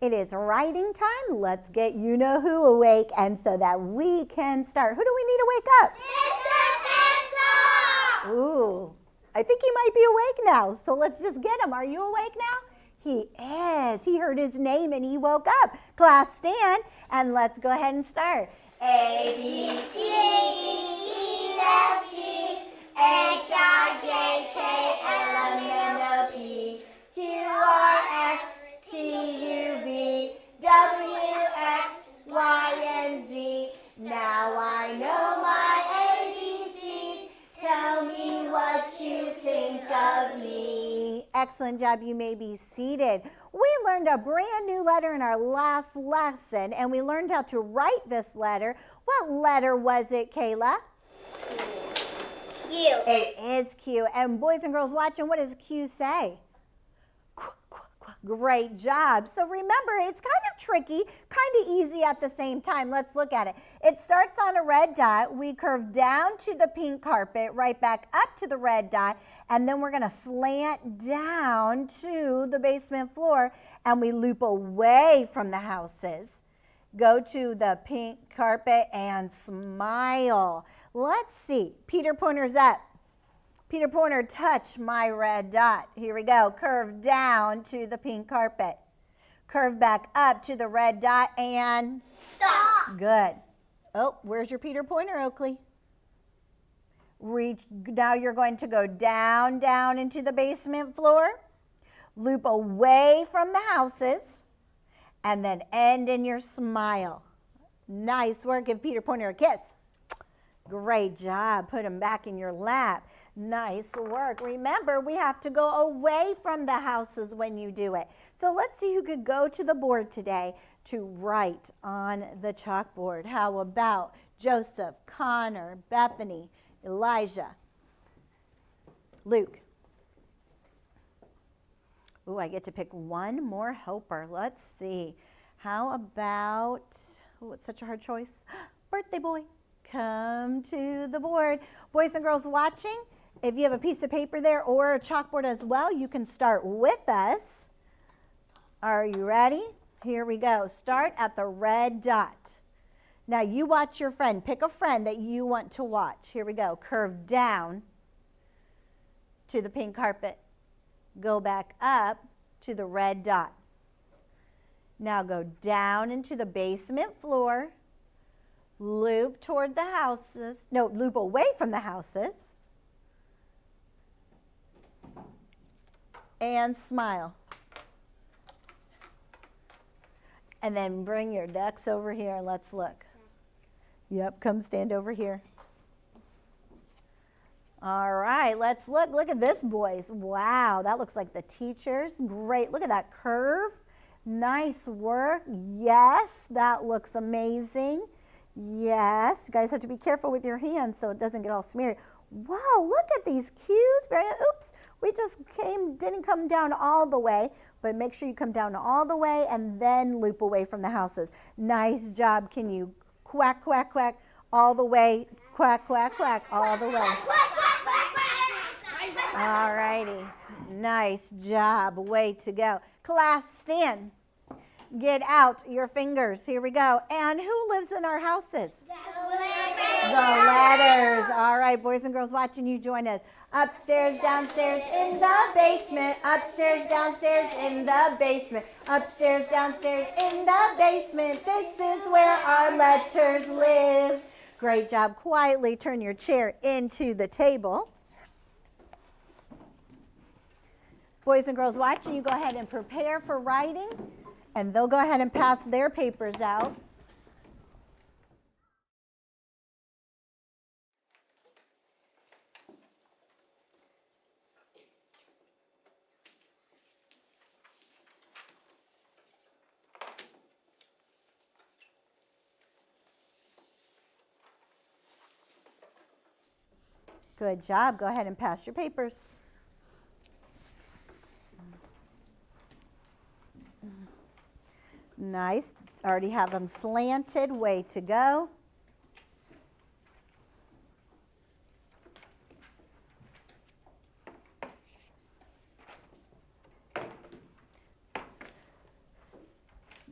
It is writing time. Let's get you-know-who awake, and so that we can start. Who do we need to wake up? Mr. Pencil! Ooh, I think he might be awake now, so let's just get him. Are you awake now? He is. He heard his name and he woke up. Class, stand, and let's go ahead and start. A, B, C, D, E, F, G, H, I, J, K, L, M, N, O, P, Q, R, S, T, U, V, W, X, Y, and Z. Now I know my ABCs. Tell me what you think of me. Excellent job. You may be seated. We learned a brand new letter in our last lesson, and we learned how to write this letter. What letter was it, Kayla? Q. It is Q. And boys and girls watching, what does Q say? Great job. So remember, it's kind of tricky, kind of easy at the same time. Let's look at it. It starts on a red dot. We curve down to the pink carpet, right back up to the red dot, and then we're going to slant down to the basement floor, and we loop away from the houses. Go to the pink carpet and smile. Let's see. Peter Pointer's up. Peter Pointer, touch my red dot. Here we go. Curve down to the pink carpet. Curve back up to the red dot and Stop. good. Oh, where's your Peter Pointer, Oakley? Reach. Now you're going to go down, down into the basement floor. Loop away from the houses. And then end in your smile. Nice work. Give Peter Pointer a kiss. Great job. Put him back in your lap. Nice work. Remember, we have to go away from the houses when you do it. So let's see who could go to the board today to write on the chalkboard. How about Joseph, Connor, Bethany, Elijah, Luke? Ooh, I get to pick one more helper. Let's see. How about, oh, it's such a hard choice. Birthday boy. Come to the board. Boys and girls watching, if you have a piece of paper there or a chalkboard as well, you can start with us. Are you ready? Here we go. Start at the red dot. Now you watch your friend. Pick a friend that you want to watch. Here we go. Curve down to the pink carpet. Go back up to the red dot. Now go down into the basement floor. Loop toward the houses. No, loop away from the houses. And smile. And then bring your ducks over here and let's look. Yep, come stand over here. All right, let's look. Look at this, boys. Wow, that looks like the teachers. Great. Look at that curve. Nice work. Yes, that looks amazing. Yes, you guys have to be careful with your hands so it doesn't get all smeary. Wow, look at these cues. Oops, we just didn't come down all the way, but make sure you come down all the way and then loop away from the houses. Nice job. Can you quack, quack, quack all the way? Quack, quack, quack all the way. All righty. Nice job. Way to go. Class, stand. Get out your fingers. Here we go. And who lives in our houses? The letters. All right, boys and girls watching, you join us. Upstairs, downstairs, in the basement. Upstairs, downstairs, in the basement. Upstairs, downstairs, in the basement. This is where our letters live. Great job. Quietly turn your chair into the table. Boys and girls watching, you go ahead and prepare for writing. And they'll go ahead and pass their papers out. Good job. Go ahead and pass your papers. Nice. Already have them slanted. Way to go.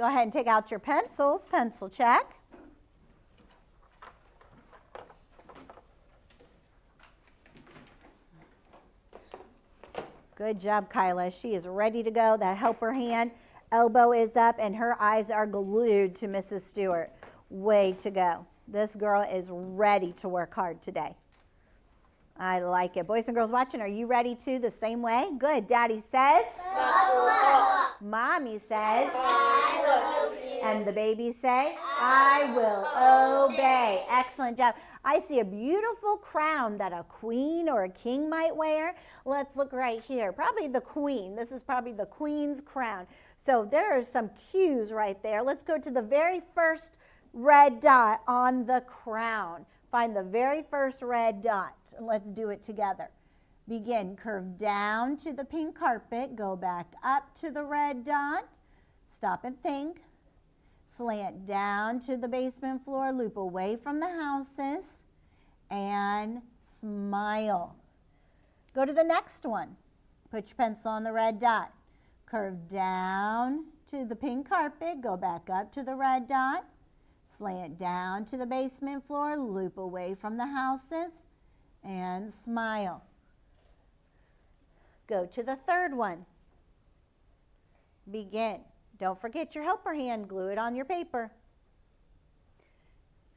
Go ahead and take out your pencils. Pencil check. Good job, Kyla. She is ready to go. That helper hand, elbow is up, and her eyes are glued to Mrs. Stewart. Way to go. This girl is ready to work hard today. I like it. Boys and girls watching, are you ready too, the same way? Good. Daddy says, Mommy says, I love you. And the babies say, I will obey. Excellent job. I see a beautiful crown that a queen or a king might wear. Let's look right here. Probably the queen. This is probably the queen's crown. So there are some cues right there. Let's go to the very first red dot on the crown. Find the very first red dot, and let's do it together. Begin. Curve down to the pink carpet. Go back up to the red dot. Stop and think. Slant down to the basement floor. Loop away from the houses. And smile. Go to the next one. Put your pencil on the red dot. Curve down to the pink carpet. Go back up to the red dot. Slant down to the basement floor, loop away from the houses, and smile. Go to the third one. Begin. Don't forget your helper hand. Glue it on your paper.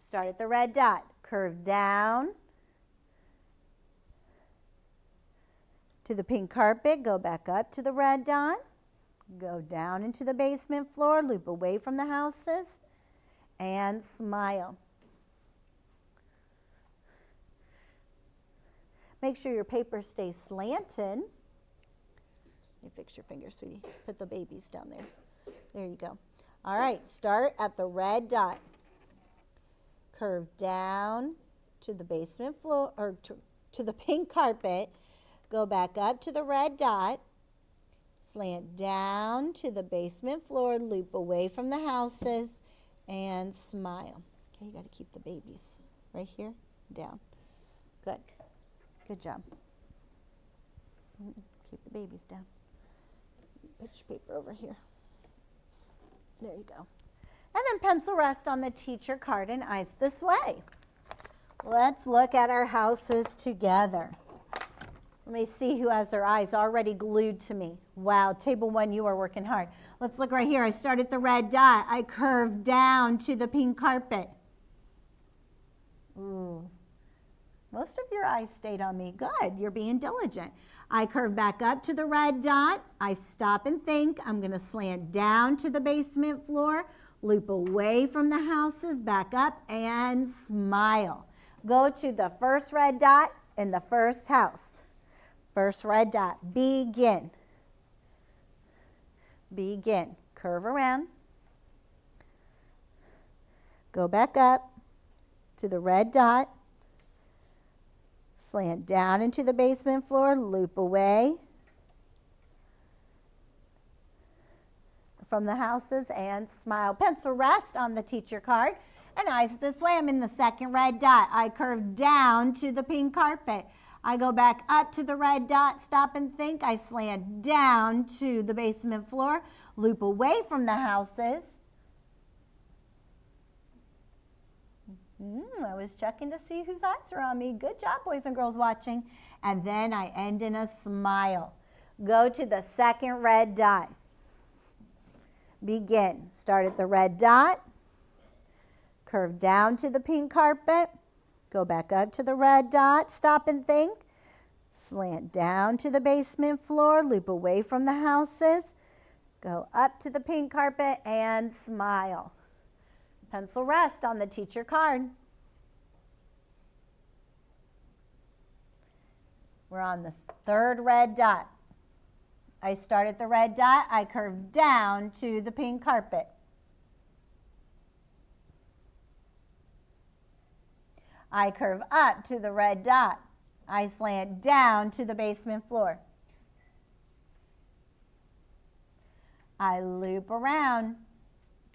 Start at the red dot. Curve down to the pink carpet. Go back up to the red dot. Go down into the basement floor, loop away from the houses, and smile. Make sure your paper stays slanted. You fix your fingers, sweetie. Put the babies down there. There you go. All right, start at the red dot. Curve down to the basement floor, or to the pink carpet. Go back up to the red dot. Slant down to the basement floor, loop away from the houses, and smile. Okay, you got to keep the babies right here, down. Good. Good job. Keep the babies down. Put your paper over here. There you go. And then pencil rest on the teacher card and eyes this way. Let's look at our houses together. Let me see who has their eyes already glued to me. Wow, table one, you are working hard. Let's look right here. I start at the red dot. I curve down to the pink carpet. Ooh. Most of your eyes stayed on me. Good, you're being diligent. I curve back up to the red dot. I stop and think. I'm going to slant down to the basement floor, loop away from the houses, back up, and smile. Go to the first red dot in the first house. First red dot. Begin. Begin. Curve around. Go back up to the red dot. Slant down into the basement floor. Loop away from the houses and smile. Pencil rest on the teacher card. And eyes this way. I'm in the second red dot. I curve down to the pink carpet. I go back up to the red dot, stop and think. I slant down to the basement floor, loop away from the houses. I was checking to see whose eyes are on me. Good job, boys and girls watching. And then I end in a smile. Go to the second red dot. Begin. Start at the red dot. Curve down to the pink carpet. Go back up to the red dot, stop and think. Slant down to the basement floor, loop away from the houses. Go up to the pink carpet and smile. Pencil rest on the teacher card. We're on the third red dot. I start at the red dot, I curve down to the pink carpet. I curve up to the red dot. I slant down to the basement floor. I loop around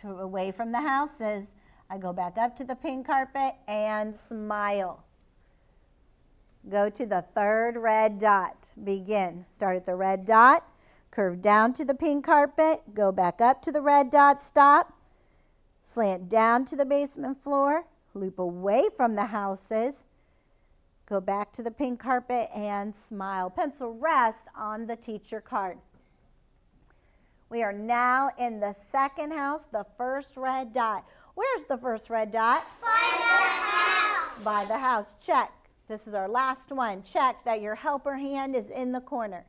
away from the houses. I go back up to the pink carpet and smile. Go to the third red dot. Begin. Start at the red dot. Curve down to the pink carpet, go back up to the red dot, stop. Slant down to the basement floor, loop away from the houses, go back to the pink carpet and smile. Pencil rest on the teacher card. We are now in the second house, the first red dot. Where's the first red dot? By the house. By the house. Check. This is our last one. Check that your helper hand is in the corner.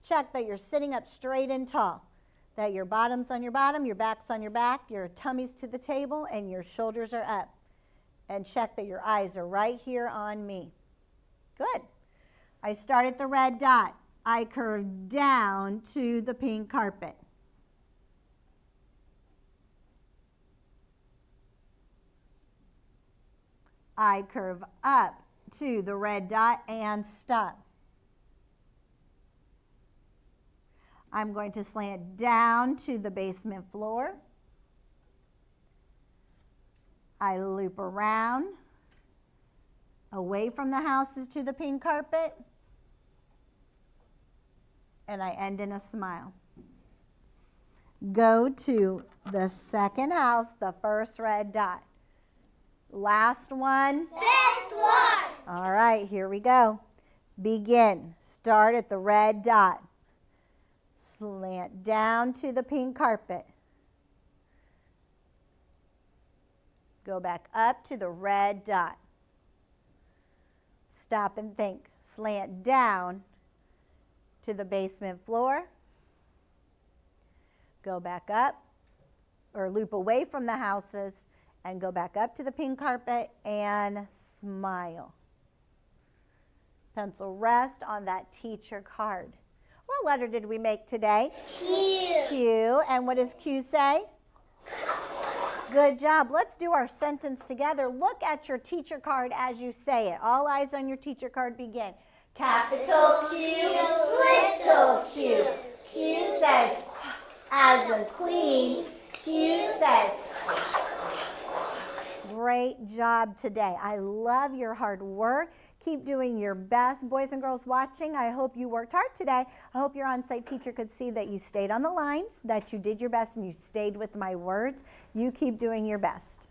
Check that you're sitting up straight and tall. That your bottom's on your bottom, your back's on your back, your tummy's to the table, and your shoulders are up. And check that your eyes are right here on me. Good. I start at the red dot. I curve down to the pink carpet. I curve up to the red dot and stop. I'm going to slant down to the basement floor. I loop around, away from the houses to the pink carpet, and I end in a smile. Go to the second house, the first red dot. Last one. This one. All right, here we go. Begin. Start at the red dot. Slant down to the pink carpet. Go back up to the red dot. Stop and think. Slant down to the basement floor. Go back up or loop away from the houses and go back up to the pink carpet and smile. Pencil rest on that teacher card. What letter did we make today? Q. Q. And what does Q say? Good job. Let's do our sentence together. Look at your teacher card as you say it. All eyes on your teacher card. Begin. Capital Q, little q. Q says as in queen. Q says. Great job today. I love your hard work. Keep doing your best. Boys and girls watching, I hope you worked hard today. I hope your on-site teacher could see that you stayed on the lines, that you did your best and you stayed with my words. You keep doing your best.